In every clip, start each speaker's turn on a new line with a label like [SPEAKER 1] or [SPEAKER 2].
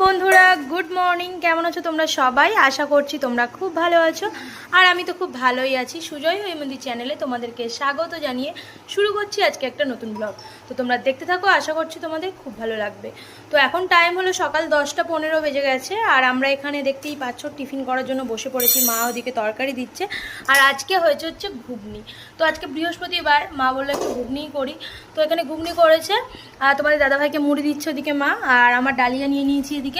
[SPEAKER 1] বন্ধুরা good morning, কেমন আছো তোমরা সবাই? আশা করছি তোমরা খুব ভালো আছো আর আমি তো খুব ভালোই আছি। সুজয় হৈমন্তী চ্যানেলে তোমাদেরকে স্বাগত জানিয়ে শুরু করছি আজকে একটা নতুন ব্লগ। তো তোমরা দেখতে থাকো, আশা করছি তোমাদের খুব ভালো লাগবে। তো এখন টাইম হলো সকাল 10টা 15 বেজে গেছে আর আমরা এখানে দেখতেই পাচ্ছ টিফিন করার জন্য বসে পড়েছি। মা ওদিকে তরকারি দিচ্ছে আর আজকে হচ্ছে ঘুগনি। তো আজকে বৃহস্পতিবার, মা বললো একটু ঘুগনিই করি। তো এখানে ঘুগনি করেছে আর তোমাদের দাদাভাইকে মুড়ি দিচ্ছে ওদিকে মা, আর আমার ডালিয়া নিয়ে নিয়েছি এদিকে।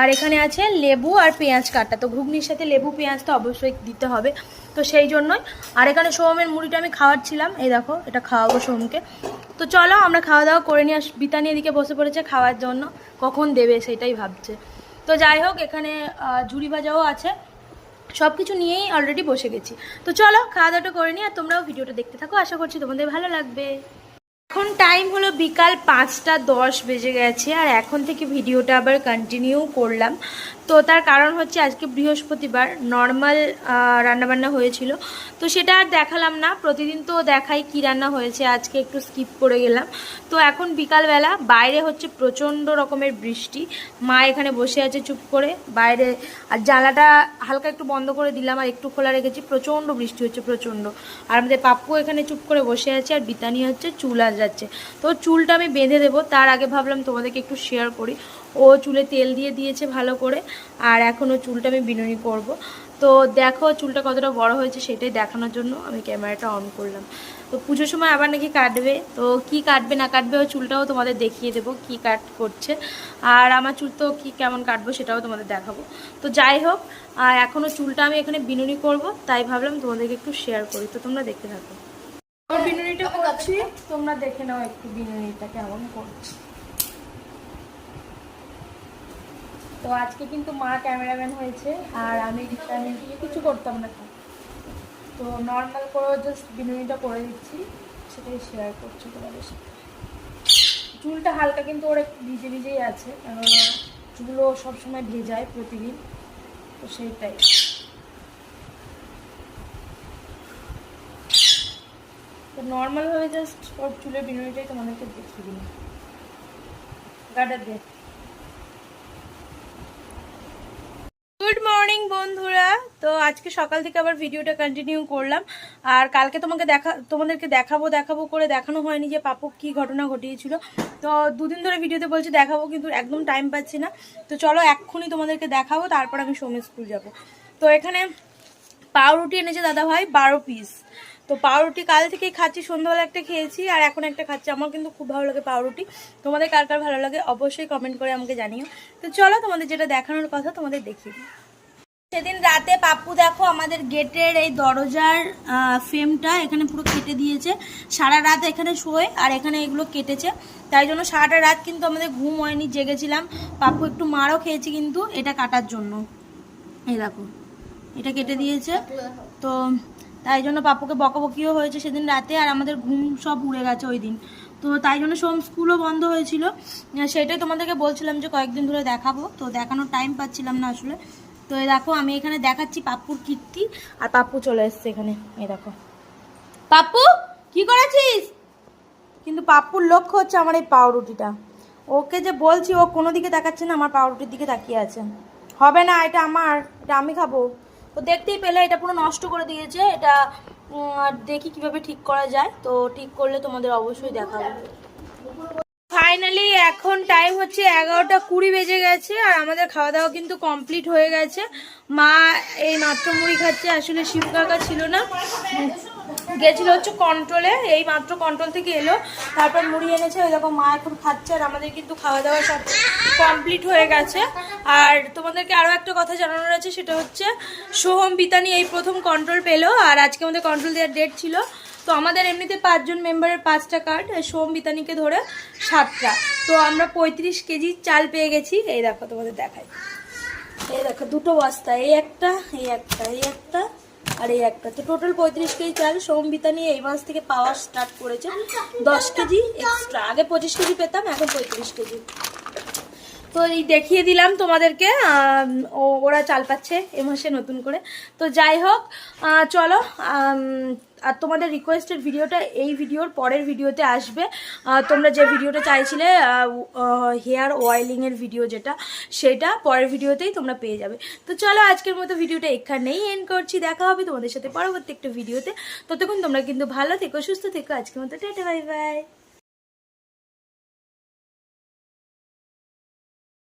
[SPEAKER 1] আর এখানে আছে লেবু আর পেঁয়াজ কাটা। তো ঘুগনির সাথে লেবু পেঁয়াজ তো অবশ্যই দিতে হবে, তো সেই জন্যই। আর এখানে সোহমের মুড়িটা আমি খাওয়াচ্ছিলাম, এই দেখো এটা খাওয়াবো সোহমকে। তো চলো আমরা খাওয়া দাওয়া করে নিয়ে বিতানি এদিকে বসে পড়েছে খাওয়ার জন্য, কখন দেবে সেটাই ভাবছে। তো যাই হোক, এখানে ঝুড়ি ভাজাও আছে, সব কিছু নিয়েই অলরেডি বসে গেছি। তো চলো খাওয়া দাওয়াটা করে নিই আর তোমরাও ভিডিওটা দেখতে থাকো, আশা করছি তোমাদের ভালো লাগবে। এখন টাইম হলো বিকাল 5টা 10 বেজে গেছে আর এখন থেকে ভিডিওটা আবার কন্টিনিউ করলাম। তো তার কারণ হচ্ছে আজকে বৃহস্পতিবার, নর্মাল রান্নাবান্না হয়েছিল, তো সেটা আর দেখালাম না। প্রতিদিন তো দেখাই কি রান্না হয়েছে, আজকে একটু স্কিপ করে গেলাম। তো এখন বিকালবেলা বাইরে হচ্ছে প্রচণ্ড রকমের বৃষ্টি। মা এখানে বসে আছে চুপ করে বাইরে, আর জানলাটা হালকা একটু বন্ধ করে দিলাম আর একটু খোলা রেখেছি। প্রচণ্ড বৃষ্টি হচ্ছে, প্রচণ্ড। আর আমাদের পাপ্পু এখানে চুপ করে বসে আছে আর বিতানি হচ্ছে চুল যাচ্ছে। তো চুলটা আমি বেঁধে দেবো, তার আগে ভাবলাম তোমাদেরকে একটু শেয়ার করি। ও চুলে তেল দিয়ে দিয়েছে ভালো করে, আর এখনও চুলটা আমি বিনুনি করব। তো দেখো চুলটা কতটা বড় হয়েছে সেটাই দেখানোর জন্য আমি ক্যামেরাটা অন করলাম। তো পুজোর সময় আবার নাকি কাটবে, তো কি কাটবে না কাটবে ওই চুলটাও তোমাদের দেখিয়ে দেবো কি কাট করছে। আর আমার চুল তো কি কেমন কাটবো সেটাও তোমাদের দেখাবো। তো যাই হোক, আর এখনও চুলটা আমি এখানে বিনুনি করব, তাই ভাবলাম তোমাদেরকে একটু শেয়ার করি। তো তোমরা দেখতে থাকো। আমার বিনুনিটা করছি, তোমরা দেখে নাও একটু বিনুনিটা কেমন করছি। তো আজকে কিন্তু মা ক্যামেরাম্যান হয়েছে আর আমি কিছু করতাম না, তো নর্মাল করে জাস্ট বিনুনিটা করে দিচ্ছি, সেটাই শেয়ার করছি তোমাদের সাথে। চুলটা হালকা কিন্তু ওর একটু ভিজে ভিজেই আছে, কেননা চুলও সবসময় ভেজায় প্রতিদিন, তো সেইটাই। তো নর্মালভাবে জাস্ট ওর চুলের বিনুনিটাই তোমাদেরকে দেখিয়ে দিন। গার্ডার দিয়ে গুড মর্নিং বন্ধুরা। তো আজকে সকাল থেকে আবার ভিডিওটা কন্টিনিউ করলাম। আর কালকে তোমাদেরকে দেখাবো করে দেখানো হয়নি যে পাপু কি ঘটনা ঘটিয়েছিল। তো দুদিন ধরে ভিডিওতে বলছি দেখাবো, কিন্তু একদম টাইম পাচ্ছি না। তো চলো এক্ষুনি তোমাদেরকে দেখাবো, তারপর আমি সোমের স্কুল যাব। তো এখানে পাউরুটি এনেছে দাদা ভাই 12 পিস। তো পাউরুটি কাল থেকেই খাচ্ছি, সন্ধ্যাবেলা একটা খেয়েছি আর এখন একটা খাচ্ছি। আমার কিন্তু খুব ভালো লাগে পাউরুটি। তোমাদের কার কার ভালো লাগে অবশ্যই কমেন্ট করে আমাকে জানিও। তো চলো তোমাদের যেটা দেখানোর কথা তোমাদের দেখিয়ে দিই। সেদিন রাতে পাপ্পু দেখো আমাদের গেটের এই দরজার ফ্রেমটা এখানে পুরো কেটে দিয়েছে। সারা রাত এখানে শোয় আর এখানে এগুলো কেটেছে, তাই জন্য সারাটা রাত কিন্তু আমাদের ঘুম হয়নি, জেগেছিলাম। পাপ্পু একটু মারও খেয়েছি কিন্তু এটা কাটার জন্য। এই দেখো এটা কেটে দিয়েছে, তো তাই জন্য পাপ্পুকে বকাবকিও হয়েছে সেদিন রাতে, আর আমাদের ঘুম সব উড়ে গেছে ওই দিন। তো তাই জন্য সোম স্কুলও বন্ধ হয়েছিল। সেটাই তোমাদেরকে বলছিলাম যে কয়েকদিন ধরে দেখাবো, তো দেখানোর টাইম পাচ্ছিলাম না আসলে। তো এই দেখো আমি এখানে দেখাচ্ছি পাপ্পুর কীর্তি, আর পাপ্পু চলে এসছে এখানে। এই দেখো পাপ্পু কি করেছিস, কিন্তু পাপ্পুর লক্ষ্য হচ্ছে আমার এই পাউরুটিটা। ওকে যে বলছি ও কোনো দিকে তাকাচ্ছে না, আমার পাউরুটির দিকে তাকিয়ে আছে। হবে না, এটা আমার, এটা আমি খাবো। তো দেখতেই পেলে এটা পুরো নষ্ট করে দিয়েছে। এটা দেখি কিভাবে ঠিক করা যায়, তো ঠিক করলে তোমাদের অবশ্যই দেখাবো। ফাইনালি এখন টাইম হচ্ছে 11টা 20 বেজে গেছে আর আমাদের খাওয়া দাওয়া কিন্তু কমপ্লিট হয়ে গেছে। মা এই মাত্র মুড়ি খাচ্ছে, আসলে শিব কাকা ছিল না, গেছিল হচ্ছে কন্ট্রোলে, এই মাত্র কন্ট্রোল থেকে এলো, তারপর মুড়ি এনেছে। ওই দেখো মা এখন খাচ্ছে আর আমাদের কিন্তু খাওয়া দাওয়া সব কমপ্লিট হয়ে গেছে। আর তোমাদেরকে আরও একটা কথা জানানোর আছে, সেটা হচ্ছে সোহম বিতানি এই প্রথম কন্ট্রোল পেলো আর আজকে আমাদের কন্ট্রোল দেওয়ার ডেট ছিল। তো আমাদের এমনিতে 5 জন মেম্বারের 5টা কার্ড, সোহম বিতানিকে ধরে 7টা। তো আমরা 35 কেজি চাল পেয়ে গেছি। এই দেখো তোমাদের দেখাই, এই দেখো 2টো বস্তা, এই একটা এই একটা এই একটা আর এই একটা। তো টোটাল 35 কেজি চাল সোহম বিতানি এই মাস থেকে পাওয়া স্টার্ট করেছে। 10 কেজি এক্সট্রা, আগে 25 কেজি পেতাম, এখন 35 কেজি। তো এই দেখিয়ে দিলাম তোমাদেরকে, ওরা চাল পাচ্ছে এ মাসে নতুন করে। তো যাই হোক চলো আর তোমাদের রিকোয়েস্টেড ভিডিওটা এই ভিডিওর পরের ভিডিওতে আসবে। তোমরা যে ভিডিওটা চাইছিলে হেয়ার অয়েলিংয়ের ভিডিও যেটা, সেটা পরের ভিডিওতেই তোমরা পেয়ে যাবে। তো চলো আজকের মতো ভিডিওটা এখানেই এন্ড করছি। দেখা হবে তোমাদের সাথে পরবর্তী একটা ভিডিওতে। ততক্ষণ তোমরা কিন্তু ভালো থেকো, সুস্থ থেকো। আজকের মতো টাটা, বাই বাই।